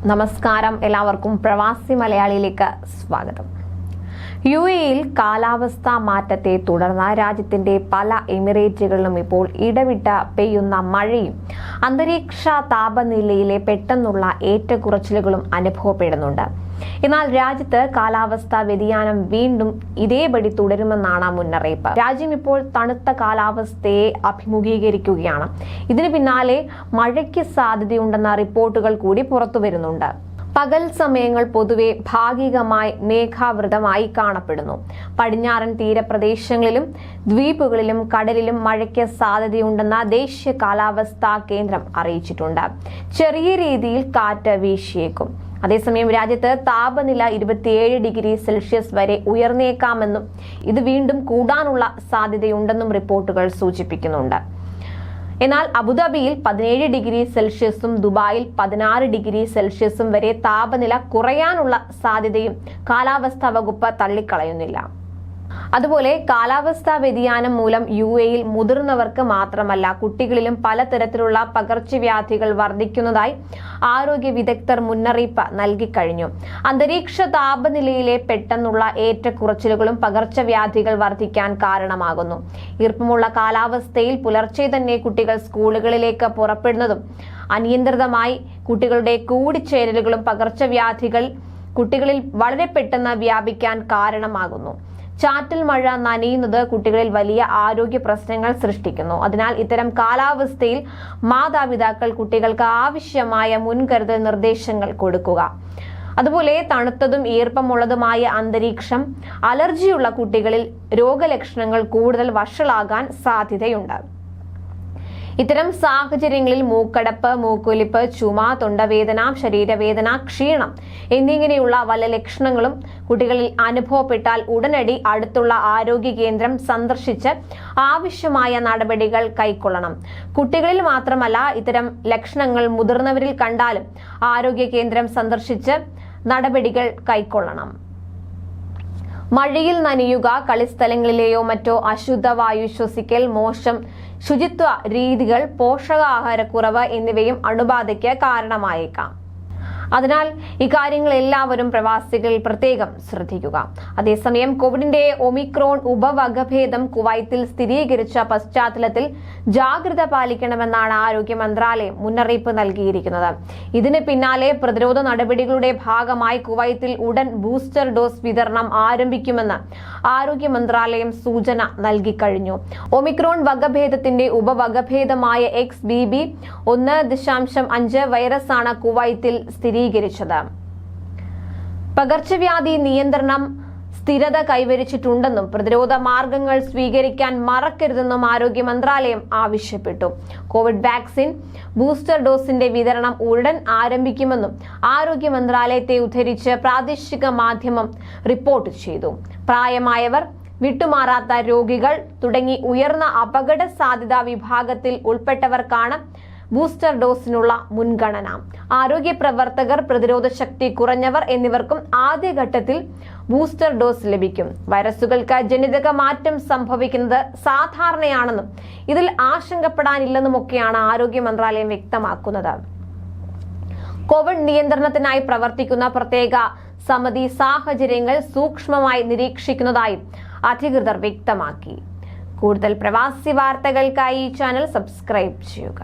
നമസ്കാരം, എല്ലാവർക്കും പ്രവാസി മലയാളിയിലേക്ക് സ്വാഗതം. യുഎഇയിൽ കാലാവസ്ഥാ മാറ്റത്തെ തുടർന്ന് രാജ്യത്തിന്റെ പല എമിറേറ്റുകളിലും ഇപ്പോൾ ഇടവിട്ട പെയ്യുന്ന മഴയും അന്തരീക്ഷ താപനിലയിലെ പെട്ടെന്നുള്ള ഏറ്റക്കുറച്ചിലുകളും അനുഭവപ്പെടുന്നുണ്ട്. എന്നാൽ രാജ്യത്ത് കാലാവസ്ഥാ വ്യതിയാനം വീണ്ടും ഇതേപടി തുടരുമെന്നാണ് മുന്നറിയിപ്പ്. രാജ്യം ഇപ്പോൾ തണുത്ത കാലാവസ്ഥയെ അഭിമുഖീകരിക്കുകയാണ്. ഇതിന് പിന്നാലെ മഴയ്ക്ക് സാധ്യതയുണ്ടെന്ന റിപ്പോർട്ടുകൾ കൂടി പുറത്തുവരുന്നുണ്ട്. പകൽ സമയങ്ങൾ പൊതുവെ ഭാഗികമായി മേഘാവൃതമായി കാണപ്പെടുന്നു. പടിഞ്ഞാറൻ തീരപ്രദേശങ്ങളിലും ദ്വീപുകളിലും കടലിലും മഴയ്ക്ക് സാധ്യതയുണ്ടെന്ന് ദേശീയ കാലാവസ്ഥാ കേന്ദ്രം അറിയിച്ചിട്ടുണ്ട്. ചെറിയ രീതിയിൽ കാറ്റ് വീശിയേക്കും. അതേസമയം രാജ്യത്ത് താപനില 27 ഡിഗ്രി സെൽഷ്യസ് വരെ ഉയർന്നേക്കാമെന്നും ഇത് വീണ്ടും കൂടാനുള്ള സാധ്യതയുണ്ടെന്നും റിപ്പോർട്ടുകൾ സൂചിപ്പിക്കുന്നുണ്ട്. എന്നാൽ അബുദാബിയിൽ 17 ഡിഗ്രി സെൽഷ്യസും ദുബായിൽ 16 ഡിഗ്രി സെൽഷ്യസും വരെ താപനില കുറയാനുള്ള സാധ്യതയും കാലാവസ്ഥാ വകുപ്പ് തള്ളിക്കളയുന്നില്ല. അതുപോലെ കാലാവസ്ഥാ വ്യതിയാനം മൂലം യുഎഇയിൽ മുതിർന്നവർക്ക് മാത്രമല്ല കുട്ടികളിലും പലതരത്തിലുള്ള പകർച്ചവ്യാധികൾ വർദ്ധിക്കുന്നതായി ആരോഗ്യ വിദഗ്ധർ മുന്നറിയിപ്പ് നൽകിക്കഴിഞ്ഞു. അന്തരീക്ഷ താപനിലയിലെ പെട്ടെന്നുള്ള ഏറ്റക്കുറച്ചിലുകളും പകർച്ചവ്യാധികൾ വർദ്ധിക്കാൻ കാരണമാകുന്നു. ഈർപ്പമുള്ള കാലാവസ്ഥയിൽ പുലർച്ചെ തന്നെ കുട്ടികൾ സ്കൂളുകളിലേക്ക് പുറപ്പെടുന്നതും അനിയന്ത്രിതമായി കുട്ടികളുടെ കൂടിച്ചേരലുകളും പകർച്ചവ്യാധികൾ കുട്ടികളിൽ വളരെ പെട്ടെന്ന് വ്യാപിക്കാൻ കാരണമാകുന്നു. ചാറ്റൽ മഴ നനയുന്നത് കുട്ടികളിൽ വലിയ ആരോഗ്യ പ്രശ്നങ്ങൾ സൃഷ്ടിക്കുന്നു. അതിനാൽ ഇത്തരം കാലാവസ്ഥയിൽ മാതാപിതാക്കൾ കുട്ടികൾക്ക് ആവശ്യമായ മുൻകരുതൽ നിർദ്ദേശങ്ങൾ കൊടുക്കുക. അതുപോലെ തണുത്തതും ഈർപ്പമുള്ളതുമായ അന്തരീക്ഷം അലർജിയുള്ള കുട്ടികളിൽ രോഗലക്ഷണങ്ങൾ കൂടുതൽ വഷളാകാൻ സാധ്യതയുണ്ട്. ഇത്തരം സാഹചര്യങ്ങളിൽ മൂക്കടപ്പ്, മൂക്കൊലിപ്പ്, ചുമ, തൊണ്ടവേദന, ശരീരവേദന, ക്ഷീണം എന്നിങ്ങനെയുള്ള വല്ല ലക്ഷണങ്ങളും കുട്ടികളിൽ അനുഭവപ്പെട്ടാൽ ഉടനടി അടുത്തുള്ള ആരോഗ്യ കേന്ദ്രം സന്ദർശിച്ച് ആവശ്യമായ നടപടികൾ കൈക്കൊള്ളണം. കുട്ടികളിൽ മാത്രമല്ല, ഇത്തരം ലക്ഷണങ്ങൾ മുതിർന്നവരിൽ കണ്ടാലും ആരോഗ്യ കേന്ദ്രം സന്ദർശിച്ച് നടപടികൾ കൈക്കൊള്ളണം. മഴയിൽ നനയുക, കളിസ്ഥലങ്ങളിലെയോ മറ്റോ അശുദ്ധ വായു ശ്വസിക്കൽ, മോശം ശുചിത്വ രീതികൾ, പോഷകാഹാരക്കുറവ് എന്നിവയും അണുബാധയ്ക്ക് കാരണമായേക്കാം. അതിനാൽ ഇക്കാര്യങ്ങൾ എല്ലാവരും പ്രവാസികൾ പ്രത്യേകം ശ്രദ്ധിക്കുക. അതേസമയം കോവിഡിന്റെ ഒമിക്രോൺ ഉപവകഭേദം കുവൈത്തിൽ സ്ഥിരീകരിച്ച പശ്ചാത്തലത്തിൽ ജാഗ്രത പാലിക്കണമെന്നാണ് ആരോഗ്യ മന്ത്രാലയം മുന്നറിയിപ്പ് നൽകിയിരിക്കുന്നത്. ഇതിന് പിന്നാലെ പ്രതിരോധ നടപടികളുടെ ഭാഗമായി കുവൈത്തിൽ ഉടൻ ബൂസ്റ്റർ ഡോസ് വിതരണം ആരംഭിക്കുമെന്ന് ആരോഗ്യ മന്ത്രാലയം സൂചന നൽകിക്കഴിഞ്ഞു. ഒമിക്രോൺ വകഭേദത്തിന്റെ ഉപവകഭേദമായ XBB.1.5 വൈറസാണ് കുവൈത്തിൽ സ്ഥിരീകരിച്ചത്. പകർച്ചവ്യാധി നിയന്ത്രണം സ്ഥിരത കൈവരിച്ചിട്ടുണ്ടെന്നും പ്രതിരോധ മാർഗങ്ങൾ സ്വീകരിക്കാൻ മറക്കരുതെന്നും ആരോഗ്യ മന്ത്രാലയം ആവശ്യപ്പെട്ടു. കോവിഡ് വാക്സിൻ ബൂസ്റ്റർ ഡോസിന്റെ വിതരണം ഉടൻ ആരംഭിക്കുമെന്നും ആരോഗ്യ മന്ത്രാലയത്തെ ഉദ്ധരിച്ച് പ്രാദേശിക മാധ്യമം റിപ്പോർട്ട് ചെയ്തു. പ്രായമായവർ, വിട്ടുമാറാത്ത രോഗികൾ തുടങ്ങി ഉയർന്ന അപകട സാധ്യതാ വിഭാഗത്തിൽ ഉൾപ്പെട്ടവർക്കാണ് ബൂസ്റ്റർ ഡോസിനുള്ള മുൻഗണന. ആരോഗ്യ പ്രവർത്തകർ, പ്രതിരോധ ശക്തി കുറഞ്ഞവർ എന്നിവർക്കും ആദ്യഘട്ടത്തിൽ ബൂസ്റ്റർ ഡോസ് ലഭിക്കും. വൈറസുകൾക്ക് ജനിതക മാറ്റം സംഭവിക്കുന്നത് സാധാരണയാണെന്നും ഇതിൽ ആശങ്കപ്പെടാനില്ലെന്നുമൊക്കെയാണ് ആരോഗ്യ മന്ത്രാലയം വ്യക്തമാക്കുന്നത്. കോവിഡ് നിയന്ത്രണത്തിനായി പ്രവർത്തിക്കുന്ന പ്രത്യേക സമിതി സാഹചര്യങ്ങൾ സൂക്ഷ്മമായി നിരീക്ഷിക്കുന്നതായും അധികൃതർ വ്യക്തമാക്കി. കൂടുതൽ പ്രവാസി വാർത്തകൾക്കായി ഈ ചാനൽ സബ്സ്ക്രൈബ് ചെയ്യുക.